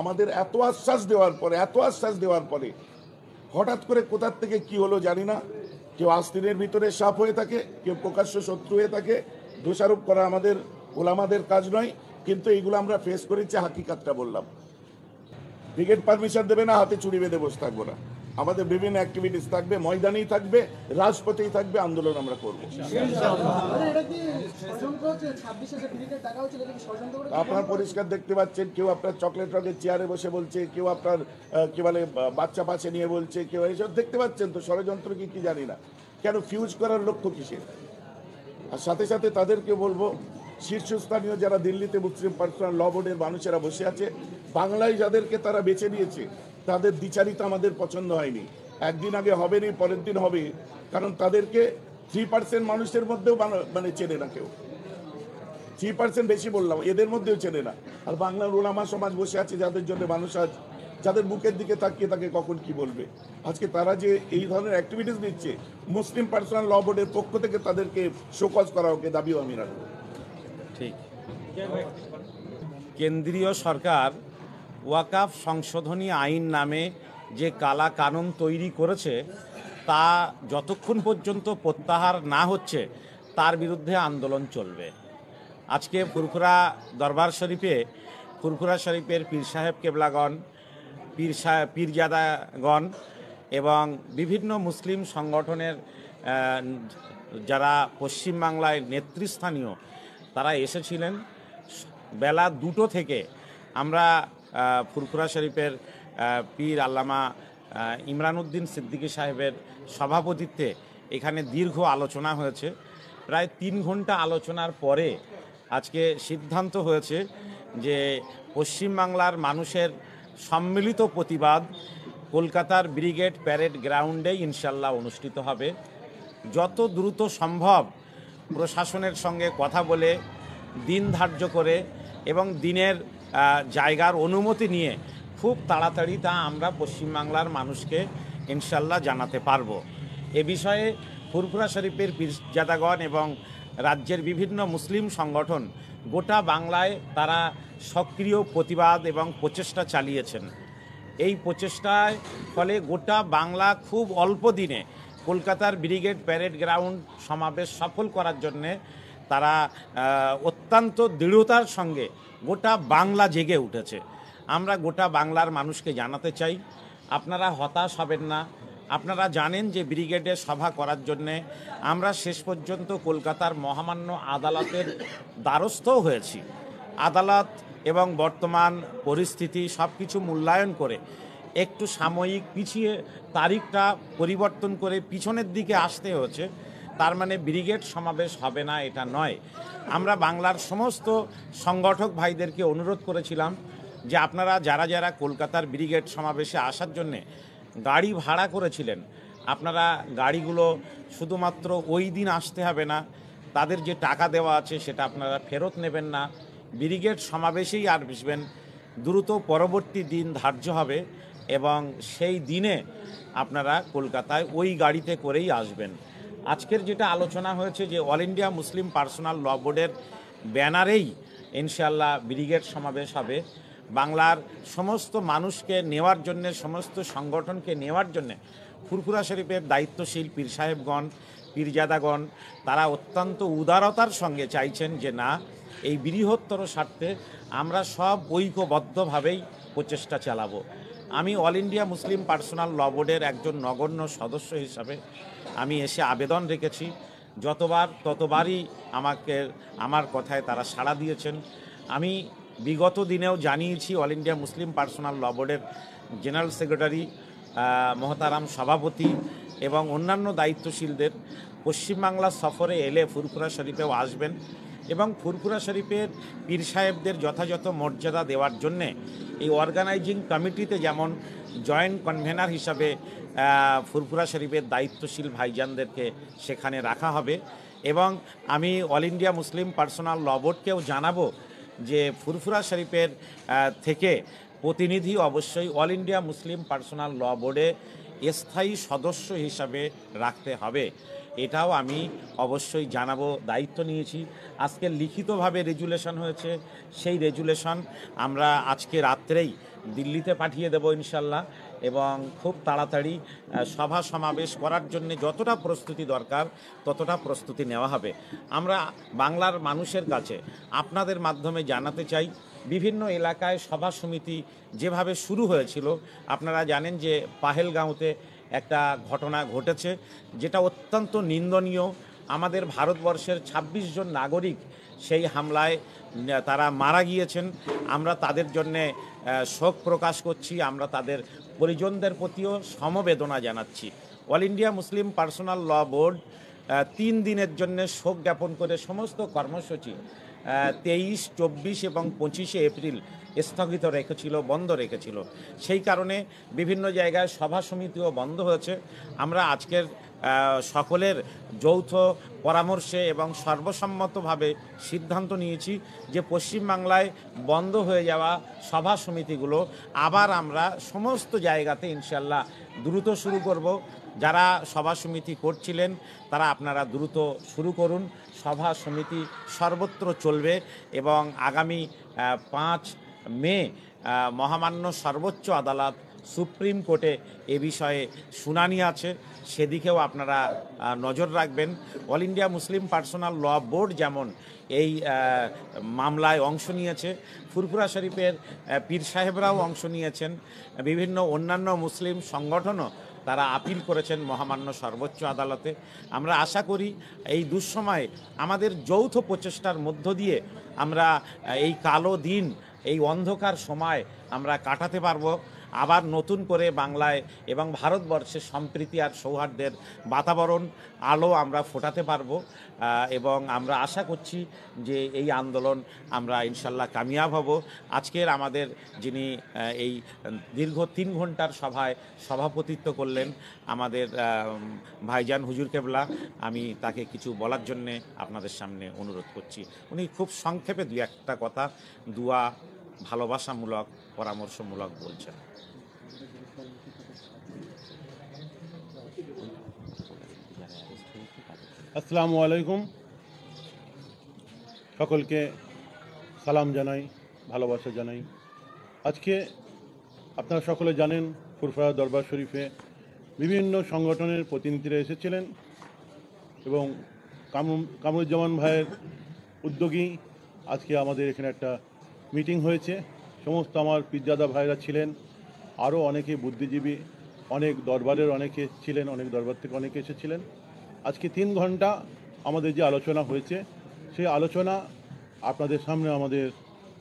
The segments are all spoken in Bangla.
আমাদের এত আশ্বাস দেওয়ার পরে হঠাৎ করে কোথার থেকে কি হলো জানি না। কেউ আস্তিনের ভিতরে সাপ হয়ে থাকে, কেউ প্রকাশ্য শত্রু হয়ে থাকে। দোষারোপ করা আমাদের ওলামাদের কাজ নয়, কিন্তু এইগুলো আমরা ফেস করেছি। হাকিকাতটা বললাম। ব্রিগেড পারমিশন দেবে না, হাতে চুরি বেঁধে বসে থাকবো না। আমাদের বিভিন্ন অ্যাক্টিভিটিস থাকবে, ময়দানেই থাকবে, রাজপথেই থাকবে, আন্দোলন আমরা করব। আপনার পরিষ্কার দেখতে পাচ্ছেন, কেউ আপনার চকলেট রঙের চেয়ারে বসে বলছে, কেউ আপনার কি বলে বাচ্চা পাশে নিয়ে বলছে, কেউ এইসব দেখতে পাচ্ছেন তো। ষড়যন্ত্র কি জানি না, কেন ফিউজ করার লক্ষ্য কিসের? আর সাথে সাথে তাদেরকে বলবো, শীর্ষস্থানীয় যারা দিল্লিতে মুসলিম পার্সোনাল ল বোর্ডের মানুষেরা বসে আছে, বাংলায় যাদেরকে তারা বেছে নিয়েছে, তাদের দ্বিচারিতা আমাদের পছন্দ হয়নি। একদিন আগে হবে নি, পরের দিন হবে, কারণ তাদেরকে 3% মানুষের মধ্যেও মানে চেনে না কেউ। 3% বেশি বললাম, এদের মধ্যেও চেনে না। আর বাংলার ওলামা সমাজ বসে আছে, যাদের জন্য মানুষ আজ যাদের মুখের দিকে তাকিয়ে তাকে কখন কি বলবে। আজকে তারা যে এই ধরনের অ্যাক্টিভিটিস দিচ্ছে, মুসলিম পার্সোনাল ল বোর্ডের পক্ষ থেকে তাদেরকে শোকজ করা, ওকে দাবিও আমি রাখবো। ঠিক। কেন্দ্রীয় সরকার ওয়াকাফ সংশোধনী আইন নামে যে কালা কানুন তৈরি করেছে, তা যতক্ষণ পর্যন্ত প্রত্যাহার না হচ্ছে তার বিরুদ্ধে আন্দোলন চলবে। আজকে ফুরফুরা দরবার শরীফে, ফুরফুরা শরীফের পীর সাহেব কেবলাগণ, পীরজাদাগণ এবং বিভিন্ন মুসলিম সংগঠনের যারা পশ্চিমবাংলায় নেতৃস্থানীয়, তারা এসেছিলেন। বেলা 2টো থেকে আমরা ফুরফুরা শরীফের পীর আল্লামা ইমরান উদ্দিন সিদ্দিকী সাহেবের সভাপতিত্বে এখানে দীর্ঘ আলোচনা হয়েছে। প্রায় 3 ঘন্টা আলোচনার পরে আজকে সিদ্ধান্ত হয়েছে যে পশ্চিমবাংলার মানুষের সম্মিলিত প্রতিবাদ কলকাতার ব্রিগেড প্যারেড গ্রাউন্ডে ইনশাল্লাহ অনুষ্ঠিত হবে। যত দ্রুত সম্ভব প্রশাসনের সঙ্গে কথা বলে, দিন ধার্য করে এবং দিনের জায়গার অনুমতি নিয়ে খুব তাড়াতাড়ি তা আমরা পশ্চিমবাংলার মানুষকে ইনশাল্লাহ জানাতে পারব। এ বিষয়ে ফুরফুরা শরীফের পীরজাদাগণ এবং রাজ্যের বিভিন্ন মুসলিম সংগঠন গোটা বাংলায় তারা সক্রিয় প্রতিবাদ এবং প্রচেষ্টা চালিয়েছেন। এই প্রচেষ্টায় ফলে গোটা বাংলা খুব অল্প দিনে কলকাতার ব্রিগেড প্যারেড গ্রাউন্ড সমাবেশ সফল করার জন্যে তারা অত্যন্ত দৃঢ়তার সঙ্গে গোটা বাংলা জেগে উঠেছে। আমরা গোটা বাংলার মানুষকে জানাতে চাই, আপনারা হতাশ হবেন না। আপনারা জানেন যে ব্রিগেডে সভা করার জন্যে আমরা শেষ পর্যন্ত কলকাতার মহামান্য আদালতের দ্বারস্থও হয়েছি। আদালত এবং বর্তমান পরিস্থিতি সব কিছু মূল্যায়ন করে একটু সাময়িক পিছিয়ে তারিখটা পরিবর্তন করে পিছনের দিকে আসতে হয়েছে। তার মানে ব্রিগেড সমাবেশ হবে না এটা নয়। আমরা বাংলার সমস্ত সংগঠক ভাইদেরকে অনুরোধ করেছিলাম যে আপনারা যারা যারা কলকাতার ব্রিগেড সমাবেশে আসার জন্যে গাড়ি ভাড়া করেছিলেন, আপনারা গাড়িগুলো শুধুমাত্র ওই দিন আসতে হবে না, তাদের যে টাকা দেওয়া আছে সেটা আপনারা ফেরত নেবেন না, ব্রিগেড সমাবেশেই আর বসবেন। দ্রুত পরবর্তী দিন ধার্য হবে এবং সেই দিনে আপনারা কলকাতায় ওই গাড়িতে করেই আসবেন। আজকের যেটা আলোচনা হয়েছে যে অল ইন্ডিয়া মুসলিম পার্সোনাল ল বোর্ডের ব্যানারেই ইনশাল্লাহ ব্রিগেড সমাবেশ হবে। বাংলার সমস্ত মানুষকে নেওয়ার জন্যে, সমস্ত সংগঠনকে নেওয়ার জন্যে ফুরফুরা শরীফের দায়িত্বশীল পীর সাহেবগণ, পীরজাদাগণ তারা অত্যন্ত উদারতার সঙ্গে চাইছেন যে না, এই বৃহত্তর স্বার্থে আমরা সব ঐক্যবদ্ধভাবেই প্রচেষ্টা চালাবো। আমি অল ইন্ডিয়া মুসলিম পার্সোনাল ল বোর্ডের একজন নগণ্য সদস্য হিসাবে আমি এসে আবেদন রেখেছি। যতবার ততবারই আমার কথায় তারা সাড়া দিয়েছেন। আমি বিগত দিনেও জানিয়েছি অল ইন্ডিয়া মুসলিম পার্সোনাল ল বোর্ডের জেনারেল সেক্রেটারি মহতারাম সভাপতি এবং অন্যান্য দায়িত্বশীলদের পশ্চিমবাংলা সফরে এলে ফুরফুরা শরীফেও আসবেন এবং ফুরফুরা শরীফের পীর সাহেবদের যথাযথ মর্যাদা দেওয়ার জন্যে এই অর্গানাইজিং কমিটিতে যেমন জয়েন্ট কনভেনার হিসাবে ফুরফুরা শরীফের দায়িত্বশীল ভাইজানদেরকে সেখানে রাখা হবে। এবং আমি অল ইন্ডিয়া মুসলিম পার্সোনাল ল বোর্ডকেও জানাবো যে ফুরফুরা শরীফের থেকে প্রতিনিধি অবশ্যই অল ইন্ডিয়া মুসলিম পার্সোনাল ল বোর্ডে স্থায়ী সদস্য হিসাবে রাখতে হবে। এটাও আমি অবশ্যই জানাবো, দায়িত্ব নিয়েছি। আজকে লিখিতভাবে রেজুলেশন হয়েছে, সেই রেজুলেশন আমরা আজকে রাত্রেই দিল্লিতে পাঠিয়ে দেব ইনশাল্লাহ, এবং খুব তাড়াতাড়ি সভা সমাবেশ করার জন্য যতটা প্রস্তুতি দরকার ততটা প্রস্তুতি নেওয়া হবে। আমরা বাংলার মানুষের কাছে আপনাদের মাধ্যমে জানাতে চাই, বিভিন্ন এলাকায় সভা সমিতি যেভাবে শুরু হয়েছিল, আপনারা জানেন যে পাহেলগাঁওতে একটা ঘটনা ঘটেছে যেটা অত্যন্ত নিন্দনীয়। আমাদের ভারতবর্ষের ২৬ জন নাগরিক সেই হামলায় তারা মারা গিয়েছেন। আমরা তাদের জন্যে শোক প্রকাশ করছি, আমরা তাদের পরিজনদের প্রতিও সমবেদনা জানাচ্ছি। অল ইন্ডিয়া মুসলিম পার্সোনাল ল বোর্ড ৩ দিনের জন্য শোক জ্ঞাপন করে সমস্ত কর্মসূচি ২৩, ২৪ এবং ২৫শে এপ্রিল স্থগিত রেখেছিল, বন্ধ রেখেছিল। সেই কারণে বিভিন্ন জায়গায় সভা সমিতিও বন্ধ হয়েছে। আমরা আজকের সকলের যৌথ পরামর্শে এবং সর্বসম্মতভাবে সিদ্ধান্ত নিয়েছি যে পশ্চিমবাংলায় বন্ধ হয়ে যাওয়া সভা সমিতিগুলো আবার আমরা সমস্ত জায়গাতে ইনশাল্লাহ দ্রুত শুরু করব। যারা সভা সমিতি করছিলেন তারা আপনারা দ্রুত শুরু করুন। সভা সমিতি সর্বত্র চলবে এবং আগামী ৫ মে মহামান্য সর্বোচ্চ আদালত সুপ্রিম কোর্টে এ বিষয়ে শুনানি আছে, সেদিকেও আপনারা নজর রাখবেন। অল ইন্ডিয়া মুসলিম পার্সোনাল ল বোর্ড যেমন এই মামলায় অংশ নিয়েছে, ফুরফুরা শরীফের পীর সাহেবরাও অংশ নিয়েছেন, বিভিন্ন অন্যান্য মুসলিম সংগঠনও তারা আপিল করেছেন মহামান্য সর্বোচ্চ আদালতে। আমরা আশা করি এই দুঃসময়ে আমাদের যৌথ প্রচেষ্টার মধ্য দিয়ে আমরা এই কালো দিন, এই অন্ধকার সময় আমরা কাটাতে পারবো। আবার নতুন করে বাংলায় এবং ভারতবর্ষে সম্প্রীতি আর সৌহার্দ্যের বাতাবরণ আলো আমরা ফোটাতে পারবো, এবং আমরা আশা করছি যে এই আন্দোলন আমরা ইনশাল্লাহ কামিয়াব হব। আজকের আমাদের যিনি এই দীর্ঘ ৩ ঘন্টার সভায় সভাপতিত্ব করলেন আমাদের ভাইজান হুজুর কেবলা, আমি তাকে কিছু বলার জন্যে আপনাদের সামনে অনুরোধ করছি। উনি খুব সংক্ষেপে ২-১টা কথা দুয়া ভালোবাসামূলক পরামর্শমূলক বলছেন। আসসালামু আলাইকুম, সকলকে সালাম জানাই, ভালোবাসা জানাই। আজকে আপনারা সকলে জানেন ফুরফুরা দরবার শরীফে বিভিন্ন সংগঠনের প্রতিনিধিরা এসেছিলেন এবং কামরুজ্জামান ভাইয়ের উদ্যোগী আজকে আমাদের এখানে একটা মিটিং হয়েছে। সমস্ত আমার পীরজাদা ভাইরা ছিলেন, আরও অনেকে বুদ্ধিজীবী, অনেক দরবারের অনেকে ছিলেন, অনেক দরবার থেকে অনেকে এসেছিলেন। আজকে ৩ ঘন্টা আমাদের যে আলোচনা হয়েছে সেই আলোচনা আপনাদের সামনে আমাদের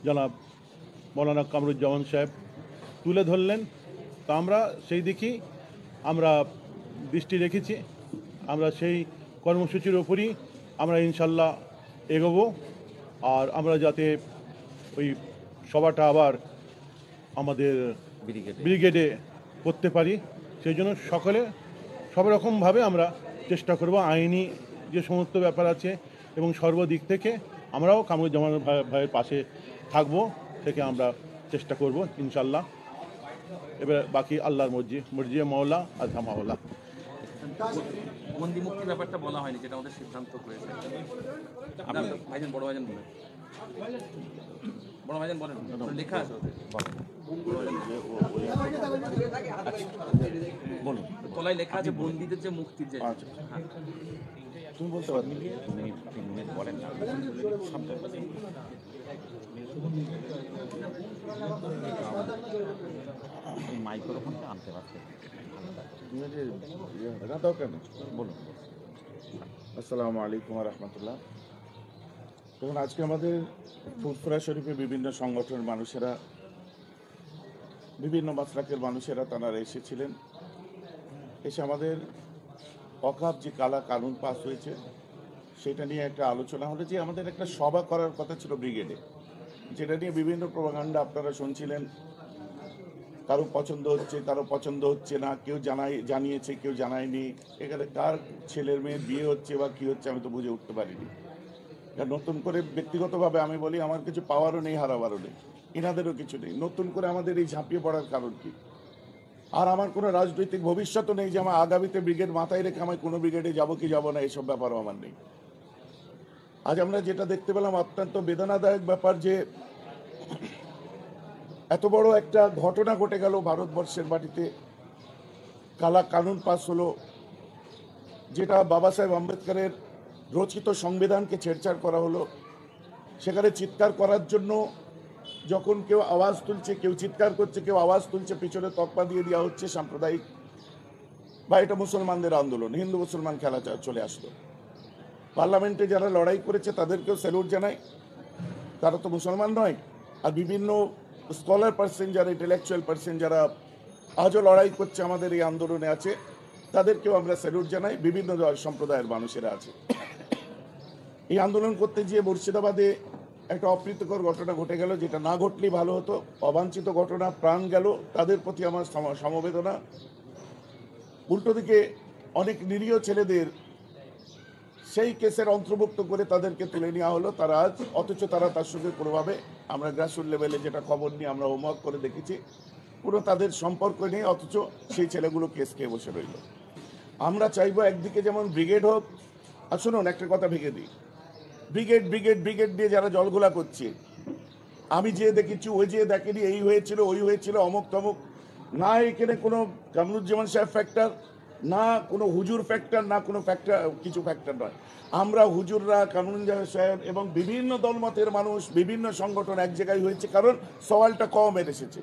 জনাব মৌলানা কামরুজ্জামান সাহেব তুলে ধরলেন। তা আমরা সেই দিকেই আমরা দৃষ্টি রেখেছি, আমরা সেই কর্মসূচির ওপরই আমরা ইনশাল্লাহ এগোবো। আর আমরা যাতে ওই সভাটা আবার আমাদের ব্রিগেডে করতে পারি সেই জন্য সব রকমভাবে আমরা চেষ্টা করব। আইনি যে সমস্ত ব্যাপার আছে এবং সর্বদিক থেকে আমরাও কামরুজ্জামান ভাইয়ের পাশে থাকবো, থেকে আমরা চেষ্টা করব ইনশাল্লাহ। এবার বাকি আল্লাহর মর্জি মাওলা আজহা মাওলা। বন্দি মুক্তির ব্যাপারটা বলা হয়নি, যেটা আমাদের সিদ্ধান্ত হয়েছে। ভাইজান, বড় ভাইজান বলেন, লেখা আছে বলুন, তলায় লেখা আছে বন্দীদের যে মুক্তির যে। তুমি বলতে পারো। বলেন না, মাইক্রোফোনটা আনতে পারছে দাও কেন? বলুন। আসসালামু আলাইকুম রহমতুল্লাহ। তখন আজকে আমাদের ফুরফুরা শরীফে বিভিন্ন সংগঠনের মানুষেরা, বিভিন্ন মাসলাকের মানুষেরা তারা এসেছিলেন। এসে আমাদের অকাপ যে কানুন পাস হয়েছে সেটা নিয়ে একটা আলোচনা হলো, যে আমাদের একটা সভা করার কথা ছিল ব্রিগেডে, যেটা নিয়ে বিভিন্ন প্রোপাগান্ডা আপনারা শুনছিলেন। কারো পছন্দ হচ্ছে, কারো পছন্দ হচ্ছে না, কেউ জানিয়েছে, কেউ জানায়নি। এখানে কার ছেলের মেয়ের বিয়ে হচ্ছে বা কী হচ্ছে আমি তো বুঝে উঠতে পারিনি। নতুন করে ব্যক্তিগতভাবে আমি বলি, আমার কিছু পাওয়ারও নেই, হারাবারও নেই, এনাদেরও কিছু নেই। নতুন করে আমাদের এই ঝাঁপিয়ে পড়ার কারণ কি? আর আমার কোনো রাজনৈতিক ভবিষ্যৎও নেই যে আমার আগামীতে ব্রিগেড মাথায় রেখে আমি কোনো ব্রিগেডে যাব কি যাব না, এসব ব্যাপারও আমার নেই। আজ আমরা যেটা দেখতে পেলাম অত্যন্ত বেদনাদায়ক ব্যাপার, যে এত বড় একটা ঘটনা ঘটে গেল ভারতবর্ষের মাটিতে, কালা কানুন পাস হলো, যেটা বাবা সাহেব আম্বেদকরের রচিত সংবিধানকে ছেড়ছাড় করা হলো। সেখানে চিৎকার করার জন্য যখন কেউ আওয়াজ তুলছে, কেউ চিৎকার করছে, কেউ আওয়াজ তুলছে, পিছনে তকমা দিয়ে দেওয়া হচ্ছে সাম্প্রদায়িক, বা এটা মুসলমানদের আন্দোলন, হিন্দু মুসলমান খেলা চলে আসলো। পার্লামেন্টে যারা লড়াই করেছে তাদেরকেও স্যালুট জানাই, তারা তো মুসলমান নয়। আর বিভিন্ন স্কলার পার্সন যারা, ইন্টেলেকচুয়াল পার্সন যারা আজও লড়াই করছে আমাদের এই আন্দোলনে আছে, তাদেরকেও আমরা স্যালুট জানাই। বিভিন্ন সম্প্রদায়ের মানুষেরা আছে। এই আন্দোলন করতে গিয়ে মুর্শিদাবাদে একটা অপ্রীতিকর ঘটনা ঘটে গেল, যেটা না ঘটলেই ভালো হতো। অবাঞ্ছিত ঘটনা, প্রাণ গেল, তাদের প্রতি আমার সমবেদনা। উল্টো দিকে অনেক নিরীহ ছেলেদের সেই কেসের অন্তর্ভুক্ত করে তাদেরকে তুলে নেওয়া হলো, তারা আজ, অথচ তারা তার সঙ্গে কোনোভাবে, আমরা গ্রাসরুট লেভেলে যেটা খবর নিয়ে আমরা হোমওয়ার্ক করে দেখেছি, পুরো তাদের সম্পর্ক নেই, অথচ সেই ছেলেগুলো কেস খেয়ে বসে রইল। আমরা চাইবো একদিকে যেমন ব্রিগেড হোক। আর শুনুন, একটা কথা ভেঙে দিই, ব্রিগেড ব্রিগেড ব্রিগেড দিয়ে যারা জলঘোলা করছে, আমি যে দেখেছি, ওই যে দেখেনি, এই হয়েছিল, ওই হয়েছিল, অমুক তমুক, না এখানে কোনো কামরুজ্জামান সাহেব ফ্যাক্টর, না কোনো হুজুর ফ্যাক্টর, না কোনো ফ্যাক্টর, কিছু ফ্যাক্টর নয়। আমরা হুজুররা, কামরুজ্জামান সাহেব এবং বিভিন্ন দলমতের মানুষ, বিভিন্ন সংগঠন এক জায়গায় হয়েছে, কারণ সওয়ালটা কম এসেছে।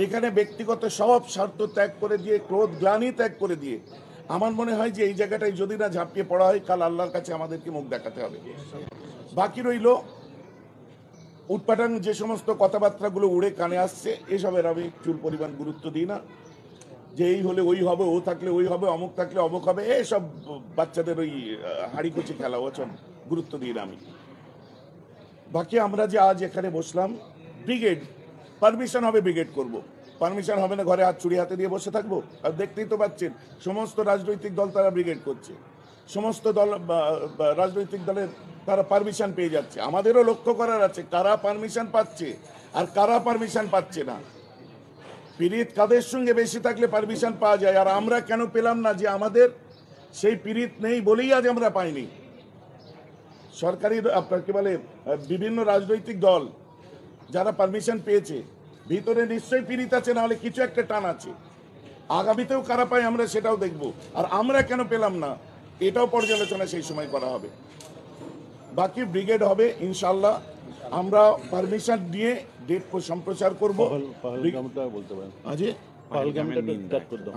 এখানে ব্যক্তিগত সব স্বার্থ ত্যাগ করে দিয়ে, ক্রোধ গ্লানি ত্যাগ করে দিয়ে, আমার মনে হয় যে এই জায়গাটায় যদি না ঝাঁপিয়ে পড়া হয়, কাল আল্লাহর কাছে আমাদেরকে মুখ দেখাতে হবে। বাকি রইল উৎপাটন, যে সমস্ত কথাবার্তাগুলো উড়ে কানে আসছে, এসবের আমি চুল পরিমাণ গুরুত্ব দিই না। যে এই হলে ওই হবে, ও থাকলে ওই হবে, অমুক থাকলে অমুক হবে, এসব বাচ্চাদের ওই হাড়িকুচি খেলা, ওসব গুরুত্ব দিই না আমি। বাকি আমরা যে আজ এখানে বসলাম, ব্রিগেড পারমিশন হবে, ব্রিগেড করব। পারমিশন হবে না ঘরে হাত চুরি হাতে দিয়ে বসে থাকবো? আর দেখতেই তো পাচ্ছেন সমস্ত রাজনৈতিক দল তারা ব্রিগেড করছে, সমস্ত দল রাজনৈতিক দলের তারা পারমিশন পেয়ে যাচ্ছে। আমাদেরও লক্ষ্য করার আছে কারা পারমিশন পাচ্ছে আর কারা পারমিশন পাচ্ছে না। পীড়িত কাদের সঙ্গে বেশি থাকলে পারমিশন পাওয়া যায়, আর আমরা কেন পেলাম না? যে আমাদের সেই পীড়িত নেই বলেই আজ আমরা পাইনি। সরকারি আপনার কি বলে, বিভিন্ন রাজনৈতিক দল যারা পারমিশন পেয়েছে, ভিতরে নিশ্চয়ই পীড়িত আছে, না হলে কিছু একটা টান আছে। আগামীতেও কারা পায় আমরা সেটাও দেখব। আর আমরা কেন পেলাম না এটাও পর্যালোচনা সেই সময় করা হবে। বাকি ব্রিগেড হবে ইনশাল্লাহ। আমরা পারমিশন দিয়ে ডেট সম্প্রচার করব। পহলগামটা বলতে পারেন, আজি পহলগামটা স্টার্ট করে দাও।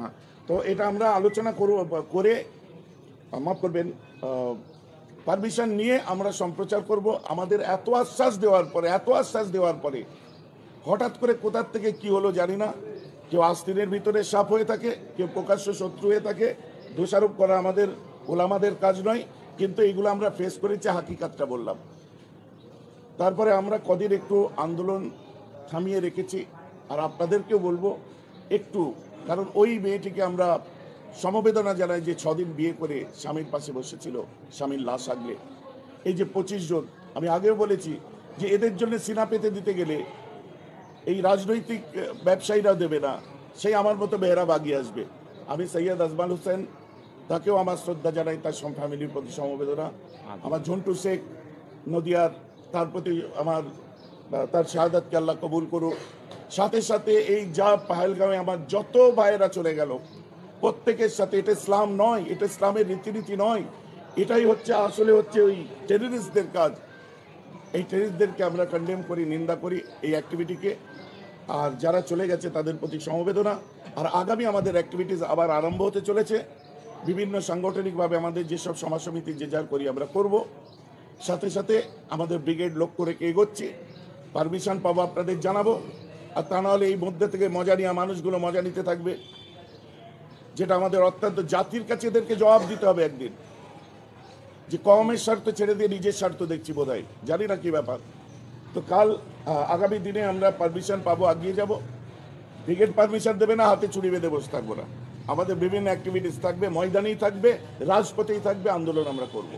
তো এটা আমরা আলোচনা করে মাফ করবেন, পারমিশন নিয়ে আমরা সম্প্রচার করব। আমাদের এত আশ্বাস দেওয়ার পরে হঠাৎ করে কোথার থেকে কি হলো জানি না। কেউ আস্তিনের ভিতরে সাপ হয়ে থাকে, কেউ প্রকাশ্য শত্রু হয়ে থাকে। দোষারোপ করা আমাদের ওলামাদের কাজ নয়, কিন্তু এইগুলো আমরা ফেস করেছি, হাকিকাতটা বললাম। তারপরে আমরা কদিন একটু আন্দোলন থামিয়ে রেখেছি। আর আপনাদেরকেও বলবো একটু, কারণ ওই মেয়েটিকে আমরা সমবেদনা জানাই যে 6 দিন বিয়ে করে স্বামীর পাশে বসেছিল, স্বামীর লাশ আগলে। এই যে 25 জন, আমি আগেও বলেছি যে এদের জন্য সিনা পেতে দিতে গেলে এই রাজনৈতিক ব্যবসায়ীরাও দেবে না, সেই আমার মতো মেয়েরা বাগিয়ে আসবে। আমি সৈয়দ আজমাল হোসেন, তাকেও আমার শ্রদ্ধা জানাই, তার ফ্যামিলির প্রতি সমবেদনা। আমার ঝন্টু শেখ নদিয়ার, তার প্রতি আমার, তার শাহাদাতকে আল্লাহ কবুল করুক। সাথে সাথে এই যা পাহেলগামে আমার যত ভাইয়েরা চলে গেল, প্রত্যেকের সাথে, এটা ইসলাম নয়, এটা ইসলামের রীতিনীতি নয়, এটাই হচ্ছে আসলে হচ্ছে ওই টেররিস্টদের কাজ। এই টেররিস্টদেরকে আমরা কন্ডেম করি, নিন্দা করি এই অ্যাক্টিভিটিকে। আর যারা চলে গেছে তাদের প্রতি সমবেদনা। আর আগামী আমাদের অ্যাক্টিভিটিস আবার আরম্ভ হতে চলেছে। বিভিন্ন সাংগঠনিকভাবে আমাদের যেসব সমাজ সমিতি যে যার করি আমরা করব। সাথে সাথে আমাদের ব্রিগেড লক্ষ্য রেখে এগোচ্ছি। পারমিশন পাবো আপনাদের জানাবো। আর তা নাহলে এই মধ্যে থেকে মজা নেওয়া মানুষগুলো মজা নিতে থাকবে, যেটা আমাদের অত্যন্ত জাতির কাছে এদেরকে জবাব দিতে হবে একদিন, যে কওমের স্বার্থ ছেড়ে দিয়ে নিজের স্বার্থ দেখছি বোধহয়, জানি না কি ব্যাপার। তো কাল আগামী দিনে আমরা পারমিশন পাবো, আগিয়ে যাব। ব্রিগেড পারমিশন দেবে না, হাতে চুরি বেঁধে বসে থাকবো না। আমাদের বিভিন্ন অ্যাক্টিভিটিস থাকবে, ময়দানেই থাকবে, রাজপথেই থাকবে, আন্দোলন আমরা করব।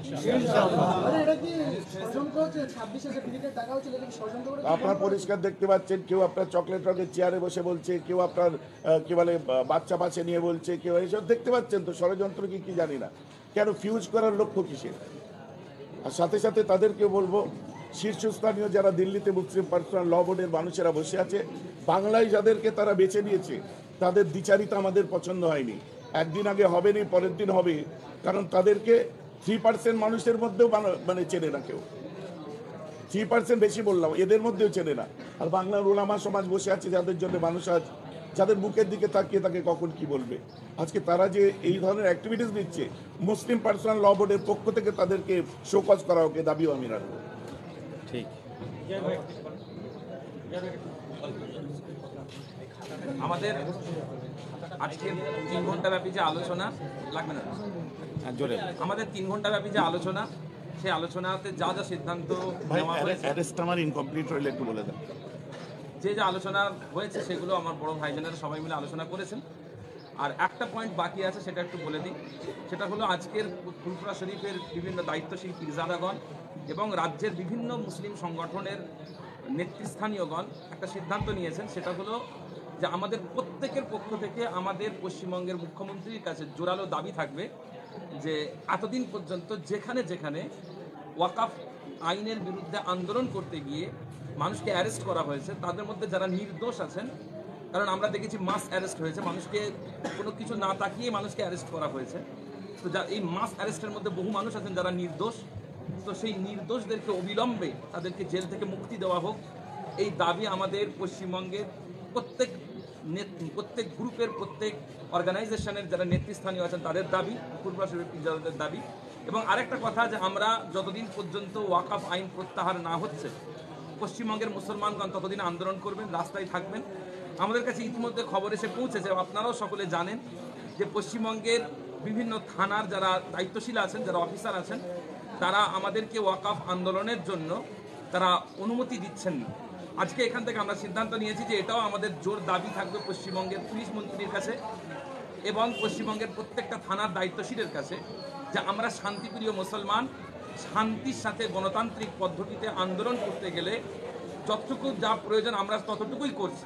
আপনার পরিষ্কার দেখতে পাচ্ছেন, কেউ আপনার চকলেট রঙের চেয়ারে বসে বলছে, কেউ আপনার কি বলে বাচ্চা পাশে নিয়ে বলছে, কেউ এইসব দেখতে পাচ্ছেন তো, ষড়যন্ত্র কি জানি না। কেন ফিউজ করার লক্ষ্য কিসের? আর সাথে সাথে তাদেরকে বলবো, শীর্ষস্থানীয় যারা দিল্লিতে মুসলিম পার্সোনাল ল বোর্ডের মানুষেরা বসে আছে, বাংলায় যাদেরকে তারা বেছে নিয়েছে, তাদের দ্বিচারিতা আমাদের পছন্দ হয়নি। একদিন আগে হবে নি, পরের দিন হবে, কারণ তাদেরকে 3% মানুষের মধ্যেও মানে চেনে না কেউ। 3% বেশি বললাম, এদের মধ্যেও চেনে না। আর বাংলার ওলামা সমাজ বসে আছে, যাদের জন্য মানুষ আজ যাদের মুখের দিকে তাকিয়ে তাকে কখন কি বলবে। আজকে তারা যে এই ধরনের অ্যাক্টিভিটিস দিচ্ছে, মুসলিম পার্সোনাল ল বোর্ডের পক্ষ থেকে তাদেরকে শোকজ করা, ওকে দাবিও আমি রাখবো। ঠিক। আমাদের আজকে 3 ঘন্টা ব্যাপী যে আলোচনা লাগবে না, জোরে আমাদের 3 ঘন্টা ব্যাপী যে আলোচনা, সেই আলোচনাতে যা যা সিদ্ধান্ত নেওয়া হয়েছে, অ্যারেস্ট আমার ইনকমপ্লিট রইলে একটু বলে দেন। যে আলোচনা হয়েছে সেগুলো আমার বড় ভাইজানেরা সবাই মিলে আলোচনা করেছেন। আর একটা পয়েন্ট বাকি আছে, সেটা একটু বলে দিই। সেটা হলো আজকের ফুরফুরা শরীফের বিভিন্ন দায়িত্বশীল পীরজাদাগণ এবং রাজ্যের বিভিন্ন মুসলিম সংগঠনের নেতৃস্থানীয়গণ একটা সিদ্ধান্ত নিয়েছেন। সেটা হলো যে আমাদের প্রত্যেকের পক্ষ থেকে আমাদের পশ্চিমবঙ্গের মুখ্যমন্ত্রীর কাছে জোরালো দাবি থাকবে যে এতদিন পর্যন্ত যেখানে যেখানে ওয়াকাফ আইনের বিরুদ্ধে আন্দোলন করতে গিয়ে মানুষকে অ্যারেস্ট করা হয়েছে, তাদের মধ্যে যারা নির্দোষ আছেন, কারণ আমরা দেখেছি মাস অ্যারেস্ট হয়েছে, মানুষকে কোনো কিছু না তাকিয়ে মানুষকে অ্যারেস্ট করা হয়েছে। তো এই মাস অ্যারেস্টের মধ্যে বহু মানুষ আছেন যারা নির্দোষ। তো সেই নির্দোষদেরকে অবিলম্বে তাদেরকে জেল থেকে মুক্তি দেওয়া হোক, এই দাবি আমাদের পশ্চিমবঙ্গের প্রত্যেক গ্রুপের, প্রত্যেক অর্গানাইজেশনের যারা নেতৃস্থানীয় আছেন তাদের দাবি, ফুরফুরা শরীফ পীরজাদাদের দাবি। এবং আরেকটা কথা, যে আমরা যতদিন পর্যন্ত ওয়াকাফ আইন প্রত্যাহার না হচ্ছে, পশ্চিমবঙ্গের মুসলমানগণ ততদিন আন্দোলন করবেন, রাস্তায় থাকবেন। আমাদের কাছে ইতিমধ্যে খবর এসে পৌঁছেছে, আপনারাও সকলে জানেন, যে পশ্চিমবঙ্গের বিভিন্ন থানার যারা দায়িত্বশীল আছেন, যারা অফিসার আছেন, তারা আমাদেরকে ওয়াকাফ আন্দোলনের জন্য তারা অনুমতি দিচ্ছেন না। আজকে এখান থেকে আমরা সিদ্ধান্ত নিয়েছি যে এটাও আমাদের জোর দাবি থাকবে পশ্চিমবঙ্গের পুলিশ মন্ত্রীর কাছে এবং পশ্চিমবঙ্গের প্রত্যেকটা থানার দায়িত্বশীলের কাছে, যে আমরা শান্তিপ্রিয় মুসলমান, শান্তির সাথে গণতান্ত্রিক পদ্ধতিতে আন্দোলন করতে গেলে যতটুকু যা প্রয়োজন আমরা ততটুকুই করছি।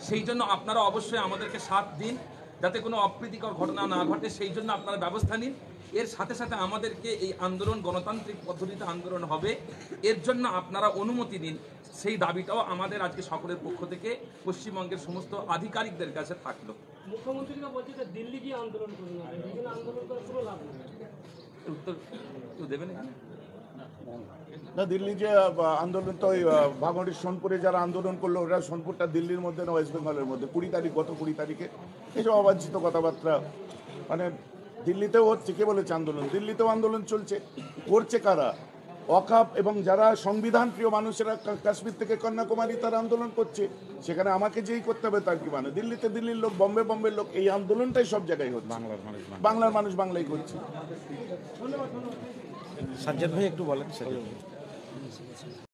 সেই জন্য আপনারা অবশ্যই আমাদেরকে সাথ দিন, যাতে কোনো অপ্রীতিকর ঘটনা না ঘটে, সেই জন্য আপনারা ব্যবস্থা নিন। এর সাথে সাথে আমাদেরকে এই আন্দোলন গণতান্ত্রিক পদ্ধতিতে আন্দোলন হবে, এর জন্য আপনারা অনুমতি দিন। সেই দাবিটাও আমাদের আজকে সকলের পক্ষ থেকে পশ্চিমবঙ্গের সমস্ত আধিকারিকদের কাছে থাকলো। মুখ্যমন্ত্রীরা বলছে যে দিল্লি গিয়ে আন্দোলন করুন, এখানে আন্দোলন করার কোনো লাভ নেই। উত্তর কেউ দেবেন? না, দিল্লি যে আন্দোলন, তো ওই ভাঙড়ির সোনপুরে যারা আন্দোলন করলো, ওরা সোনপুরটা দিল্লির মধ্যে না ওয়েস্ট বেঙ্গলের মধ্যে? 20 তারিখ, গত 20 তারিখে এইসব অবাঞ্ছিত কথাবার্তা। মানে দিল্লিতেও হচ্ছে, কে বলেছে আন্দোলন? দিল্লিতেও আন্দোলন চলছে। করছে কারা? ওয়াকাফ এবং যারা সংবিধান প্রিয় মানুষেরা কাশ্মীর থেকে কন্যাকুমারী তারা আন্দোলন করছে। সেখানে আমাকে যেই করতে হবে তার কি মানে? দিল্লিতে দিল্লির লোক, বোম্বের লোক, এই আন্দোলনটাই সব জায়গায় হচ্ছে। বাংলার মানুষ বাংলায় করছে। সাজ্জাদ ভাই একটু বলেন।